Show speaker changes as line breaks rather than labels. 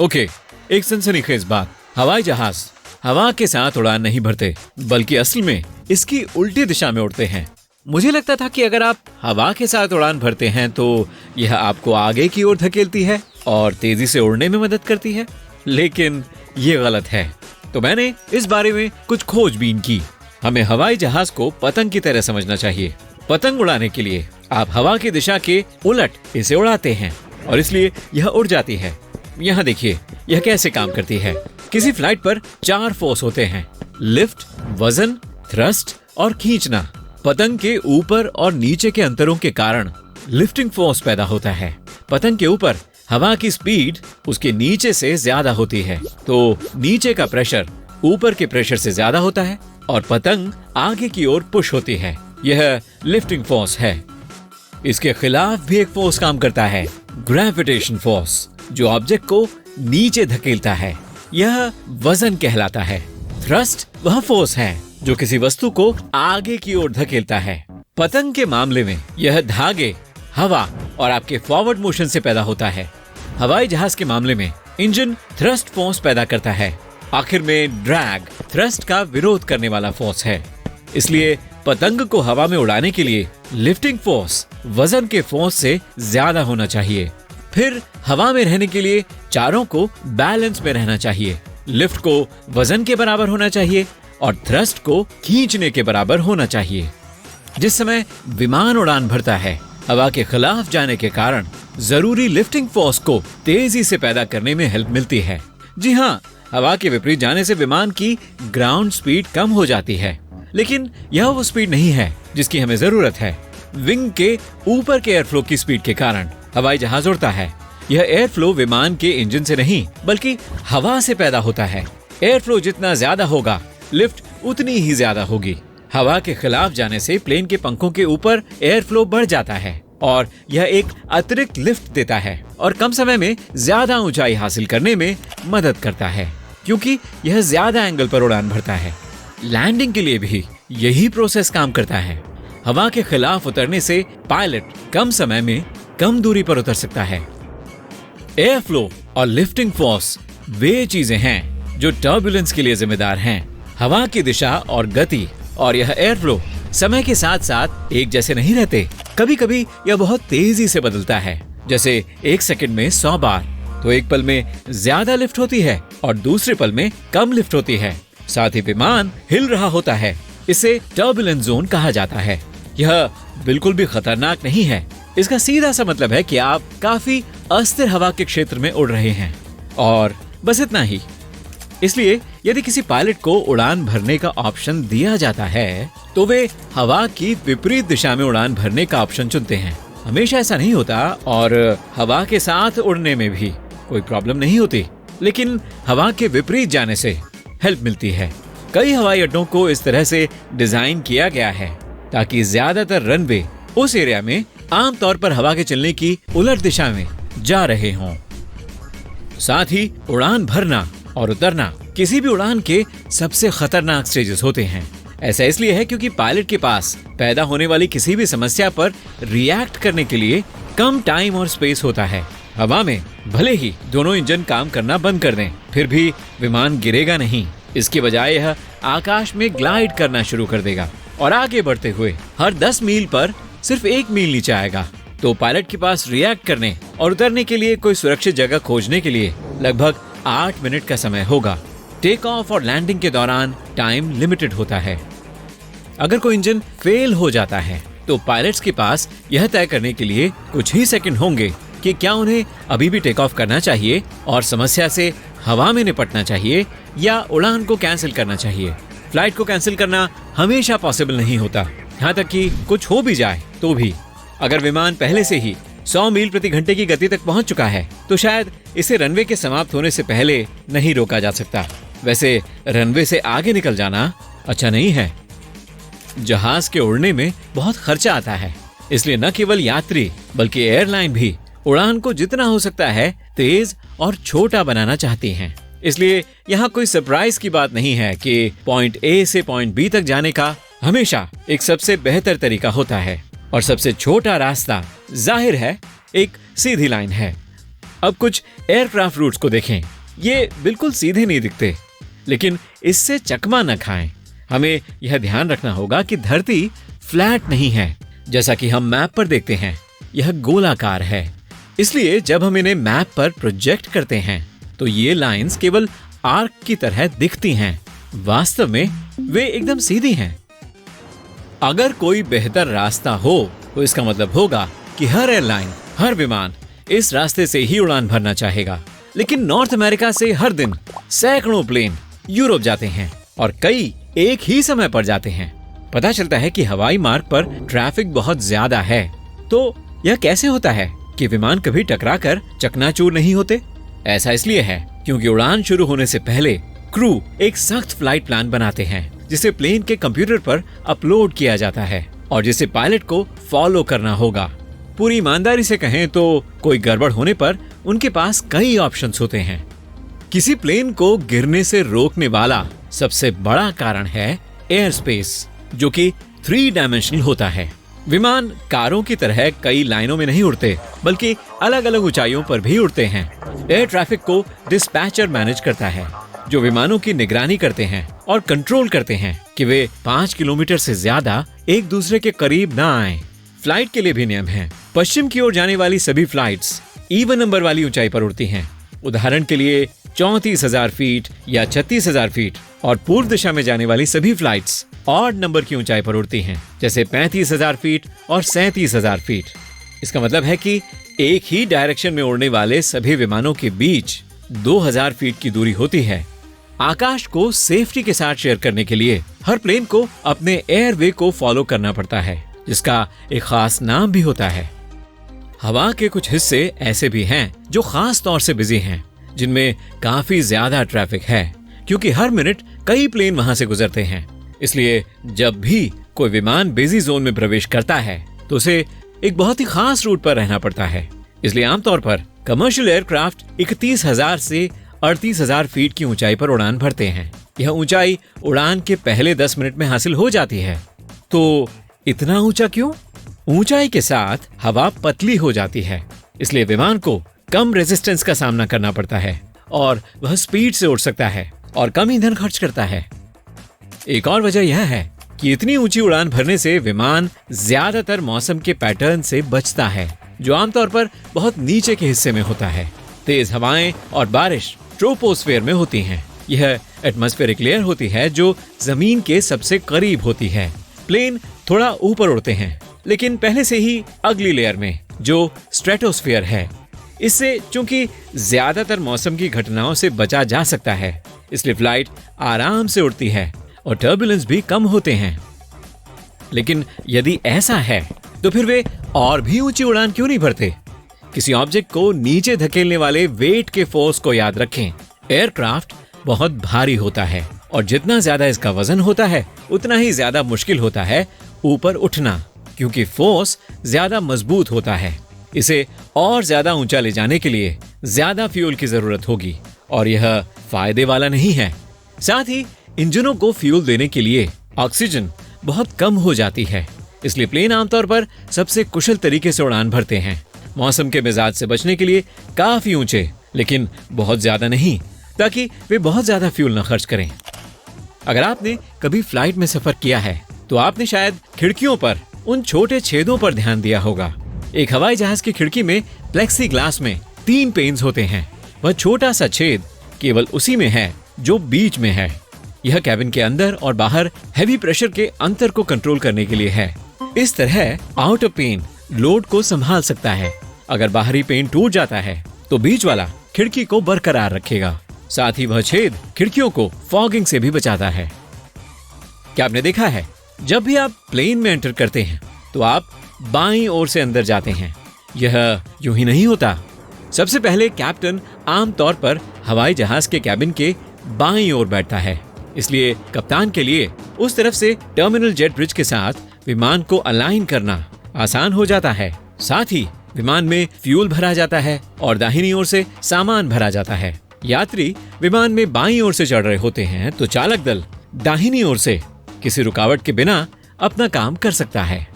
Okay, एक सनसनीखेज बात। हवाई जहाज हवा के साथ उड़ान नहीं भरते, बल्कि असल में इसकी उल्टी दिशा में उड़ते हैं। मुझे लगता था कि अगर आप हवा के साथ उड़ान भरते हैं तो यह आपको आगे की ओर धकेलती है और तेजी से उड़ने में मदद करती है, लेकिन ये गलत है। तो मैंने इस बारे में कुछ खोजबीन की। हमें हवाई जहाज को पतंग की तरह समझना चाहिए। पतंग उड़ाने के लिए आप हवा की दिशा के उलट इसे उड़ाते हैं और इसलिए यह उड़ जाती है। यहाँ देखिए यह कैसे काम करती है। किसी फ्लाइट पर 4 फोर्स होते हैं: लिफ्ट, वजन, थ्रस्ट और खींचना। पतंग के ऊपर और नीचे के अंतरों के कारण लिफ्टिंग फोर्स पैदा होता है। पतंग के ऊपर हवा की स्पीड उसके नीचे से ज्यादा होती है, तो नीचे का प्रेशर ऊपर के प्रेशर से ज्यादा होता है और पतंग आगे की ओर पुश होती है। यह लिफ्टिंग फोर्स है। इसके खिलाफ भी एक फोर्स काम करता है, ग्रेविटेशन फोर्स, जो ऑब्जेक्ट को नीचे धकेलता है। यह वजन कहलाता है। थ्रस्ट वह फोर्स है जो किसी वस्तु को आगे की ओर धकेलता है। पतंग के मामले में यह धागे, हवा और आपके फॉरवर्ड मोशन से पैदा होता है। हवाई जहाज के मामले में इंजन थ्रस्ट फोर्स पैदा करता है। आखिर में ड्रैग थ्रस्ट का विरोध करने वाला फोर्स है। इसलिए पतंग को हवा में उड़ाने के लिए लिफ्टिंग फोर्स वजन के फोर्स से ज्यादा होना चाहिए। फिर हवा में रहने के लिए चारों को बैलेंस में रहना चाहिए। लिफ्ट को वजन के बराबर होना चाहिए और थ्रस्ट को खींचने के बराबर होना चाहिए। जिस समय विमान उड़ान भरता है, हवा के खिलाफ जाने के कारण जरूरी लिफ्टिंग फोर्स को तेजी से पैदा करने में हेल्प मिलती है। जी हाँ, हवा के विपरीत जाने से विमान की ग्राउंड स्पीड कम हो जाती है, लेकिन यह वो स्पीड नहीं है जिसकी हमें जरूरत है। विंग के ऊपर के एयर फ्लो की स्पीड के कारण हवाई जहाज उड़ता है। यह एयर फ्लो विमान के इंजन से नहीं बल्कि हवा से पैदा होता है। एयर फ्लो जितना ज्यादा होगा, लिफ्ट उतनी ही ज्यादा होगी। हवा के खिलाफ जाने से प्लेन के पंखों के ऊपर एयर फ्लो बढ़ जाता है और यह एक अतिरिक्त लिफ्ट देता है और कम समय में ज्यादा ऊंचाई हासिल करने में मदद करता है, क्योंकि यह ज्यादा एंगल पर उड़ान भरता है। लैंडिंग के लिए भी यही प्रोसेस काम करता है। हवा के खिलाफ उतरने से पायलट कम समय में कम दूरी पर उतर सकता है। एयर फ्लो और लिफ्टिंग फोर्स वे चीजें हैं जो टर्बुलेंस के लिए जिम्मेदार हैं। हवा की दिशा और गति और यह एयर फ्लो समय के साथ साथ एक जैसे नहीं रहते। कभी कभी यह बहुत तेजी से बदलता है, जैसे 1 सेकंड में 100 बार। तो एक पल में ज्यादा लिफ्ट होती है और दूसरे पल में कम लिफ्ट होती है। साथ ही विमान हिल रहा होता है। इसे टर्बुलेंस जोन कहा जाता है। यह बिल्कुल भी खतरनाक नहीं है। इसका सीधा सा मतलब है कि आप काफी अस्थिर हवा के क्षेत्र में उड़ रहे हैं, और बस इतना ही। इसलिए यदि किसी पायलट को उड़ान भरने का ऑप्शन दिया जाता है तो वे हवा की विपरीत दिशा में उड़ान भरने का ऑप्शन चुनते हैं। हमेशा ऐसा नहीं होता और हवा के साथ उड़ने में भी कोई प्रॉब्लम नहीं होती, लेकिन हवा के विपरीत जाने से हेल्प मिलती है। कई हवाई अड्डों को इस तरह से डिजाइन किया गया है ताकि ज्यादातर रनवे उस एरिया में आमतौर पर हवा के चलने की उलट दिशा में जा रहे हों। साथ ही उड़ान भरना और उतरना किसी भी उड़ान के सबसे खतरनाक स्टेजेस होते हैं। ऐसा इसलिए है क्योंकि पायलट के पास पैदा होने वाली किसी भी समस्या पर रिएक्ट करने के लिए कम टाइम और स्पेस होता है। हवा में भले ही दोनों इंजन काम करना बंद कर दें, फिर भी विमान गिरेगा नहीं। इसके बजाय यह आकाश में ग्लाइड करना शुरू कर देगा और आगे बढ़ते हुए हर 10 मील पर सिर्फ 1 मील नीचे आएगा। तो पायलट के पास रिएक्ट करने और उतरने के लिए कोई सुरक्षित जगह खोजने के लिए लगभग 8 मिनट का समय होगा। टेक ऑफ और लैंडिंग के दौरान टाइम लिमिटेड होता है। अगर कोई इंजन फेल हो जाता है तो पायलट्स के पास यह तय करने के लिए कुछ ही सेकंड होंगे कि क्या उन्हें अभी भी टेक ऑफ करना चाहिए और समस्या से हवा में निपटना चाहिए या उड़ान को कैंसिल करना चाहिए। फ्लाइट को कैंसिल करना हमेशा पॉसिबल नहीं होता, यहाँ तक कि कुछ हो भी जाए तो भी। अगर विमान पहले से ही 100 मील प्रति घंटे की गति तक पहुंच चुका है तो शायद इसे रनवे के समाप्त होने से पहले नहीं रोका जा सकता। वैसे रनवे से आगे निकल जाना अच्छा नहीं है। जहाज के उड़ने में बहुत खर्चा आता है, इसलिए न केवल यात्री बल्कि एयरलाइन भी उड़ान को जितना हो सकता है तेज और छोटा बनाना चाहती हैं। इसलिए यहाँ कोई सरप्राइज की बात नहीं है कि पॉइंट ए से पॉइंट बी तक जाने का हमेशा एक सबसे बेहतर तरीका होता है और सबसे छोटा रास्ता जाहिर है एक सीधी लाइन है। अब कुछ एयरक्राफ्ट रूट्स को देखें। ये बिल्कुल सीधे नहीं दिखते, लेकिन इससे चकमा न खाएं। हमें यह ध्यान रखना होगा कि धरती फ्लैट नहीं है। जैसा कि हम मैप पर देखते हैं, यह गोलाकार है। इसलिए जब हम इन्हें मैप पर प्रोजेक्ट करते हैं तो ये लाइंस केवल आर्क की तरह दिखती हैं। वास्तव में वे एकदम सीधी हैं। अगर कोई बेहतर रास्ता हो तो इसका मतलब होगा कि हर एयरलाइन, हर विमान इस रास्ते से ही उड़ान भरना चाहेगा। लेकिन नॉर्थ अमेरिका से हर दिन सैकड़ों प्लेन यूरोप जाते हैं और कई एक ही समय पर जाते हैं। पता चलता है कि हवाई मार्ग पर ट्रैफिक बहुत ज्यादा है। तो यह कैसे होता है कि विमान कभी टकराकर चकनाचूर नहीं होते? ऐसा इसलिए है क्योंकि उड़ान शुरू होने से पहले क्रू एक सख्त फ्लाइट प्लान बनाते हैं, जिसे प्लेन के कंप्यूटर पर अपलोड किया जाता है और जिसे पायलट को फॉलो करना होगा। पूरी ईमानदारी से कहें तो कोई गड़बड़ होने पर उनके पास कई ऑप्शंस होते हैं। किसी प्लेन को गिरने से रोकने वाला सबसे बड़ा कारण है एयर स्पेस, जो कि 3 डायमेंशनल होता है। विमान कारों की तरह कई लाइनों में नहीं उड़ते, बल्कि अलग अलग ऊंचाइयों पर भी उड़ते हैं। एयर ट्रैफिक को डिस्पैचर मैनेज करता है, जो विमानों की निगरानी करते हैं और कंट्रोल करते हैं कि वे 5 किलोमीटर से ज्यादा एक दूसरे के करीब ना आएं। फ्लाइट के लिए भी नियम हैं। पश्चिम की ओर जाने वाली सभी फ्लाइट्स इवन नंबर वाली ऊंचाई पर उड़ती हैं। उदाहरण के लिए 34,000 फीट या 36,000 फीट, और पूर्व दिशा में जाने वाली सभी फ्लाइट्स ऑड नंबर की ऊंचाई पर उड़ती हैं, जैसे 35,000 फीट और 37,000 फीट। इसका मतलब है कि एक ही डायरेक्शन में उड़ने वाले सभी विमानों के बीच 2,000 फीट की दूरी होती है। आकाश को सेफ्टी के साथ शेयर करने के लिए हर प्लेन को अपने एयरवे को फॉलो करना पड़ता है, जिसका एक खास नाम भी होता है। हवा के कुछ हिस्से ऐसे भी हैं जो खास तौर से बिजी हैं, जिनमें काफी ज्यादा ट्रैफिक है, क्योंकि हर मिनट कई प्लेन वहां से गुजरते हैं। इसलिए जब भी कोई विमान बिजी जोन में प्रवेश करता है तो उसे एक बहुत ही खास रूट पर रहना पड़ता है। इसलिए आमतौर पर कमर्शियल एयरक्राफ्ट 31,000 से 38,000 फीट की ऊंचाई पर उड़ान भरते हैं। यह ऊंचाई उड़ान के पहले 10 मिनट में हासिल हो जाती है। तो इतना ऊंचा क्यों? ऊंचाई के साथ हवा पतली हो जाती है, इसलिए विमान को कम रेजिस्टेंस का सामना करना पड़ता है और वह स्पीड से उड़ सकता है और कम ईंधन खर्च करता है। एक और वजह यह है कि इतनी ऊंची उड़ान भरने से विमान ज्यादातर मौसम के पैटर्न से बचता है, जो आमतौर पर बहुत नीचे के हिस्से में होता है। तेज हवाएं और बारिश ट्रोपोस्फेयर में होती हैं। यह एटमॉस्फेरिक लेयर होती है जो जमीन के सबसे करीब होती है। प्लेन थोड़ा ऊपर उड़ते हैं, लेकिन पहले से ही अगली लेयर में, जो स्ट्रेटोस्फेयर है। इससे चूंकि ज्यादातर मौसम की घटनाओं से बचा जा सकता है, इसलिए फ्लाइट आराम से उड़ती है और टर्बुलेंस भी कम होते हैं। लेकिन यदि ऐसा है तो फिर वे और भी ऊंची उड़ान क्यों नहीं भरते? किसी ऑब्जेक्ट को नीचे धकेलने वाले वेट के फोर्स को याद रखें। एयरक्राफ्ट बहुत भारी होता है और जितना ज्यादा इसका वजन होता है उतना ही ज्यादा मुश्किल होता है ऊपर उठना, क्योंकि फोर्स ज्यादा मजबूत होता है। इसे और ज्यादा ऊंचा ले जाने के लिए ज्यादा फ्यूल की जरूरत होगी और यह फायदे वाला नहीं है। साथ ही इंजनों को फ्यूल देने के लिए ऑक्सीजन बहुत कम हो जाती है, इसलिए प्लेन आमतौर पर सबसे कुशल तरीके से उड़ान भरते हैं। मौसम के मिजाज से बचने के लिए काफी ऊंचे, लेकिन बहुत ज्यादा नहीं, ताकि वे बहुत ज्यादा फ्यूल न खर्च करें। अगर आपने कभी फ्लाइट में सफर किया है तो आपने शायद खिड़कियों पर उन छोटे छेदों पर ध्यान दिया होगा। एक हवाई जहाज की खिड़की में प्लेक्सी ग्लास में 3 पेन्स होते हैं। वह छोटा सा छेद केवल उसी में है जो बीच में है। यह कैबिन के अंदर और बाहर हैवी प्रेशर के अंतर को कंट्रोल करने के लिए है। इस तरह आउटर पेन लोड को संभाल सकता है। अगर बाहरी पेन टूट जाता है तो बीच वाला खिड़की को बरकरार रखेगा। साथ ही वह छेद खिड़कियों को फॉगिंग से भी बचाता है। क्या आपने देखा है, जब भी आप प्लेन में एंटर करते हैं तो आप बाईं ओर से अंदर जाते हैं। यह यूं ही नहीं होता। सबसे पहले कैप्टन आमतौर पर हवाई जहाज के कैबिन के बाईं ओर बैठता है, इसलिए कप्तान के लिए उस तरफ से टर्मिनल जेट ब्रिज के साथ विमान को अलाइन करना आसान हो जाता है। साथ ही विमान में फ्यूल भरा जाता है और दाहिनी ओर से सामान भरा जाता है। यात्री विमान में बाईं ओर से चढ़ रहे होते हैं तो चालक दल दाहिनी ओर से किसी रुकावट के बिना अपना काम कर सकता है।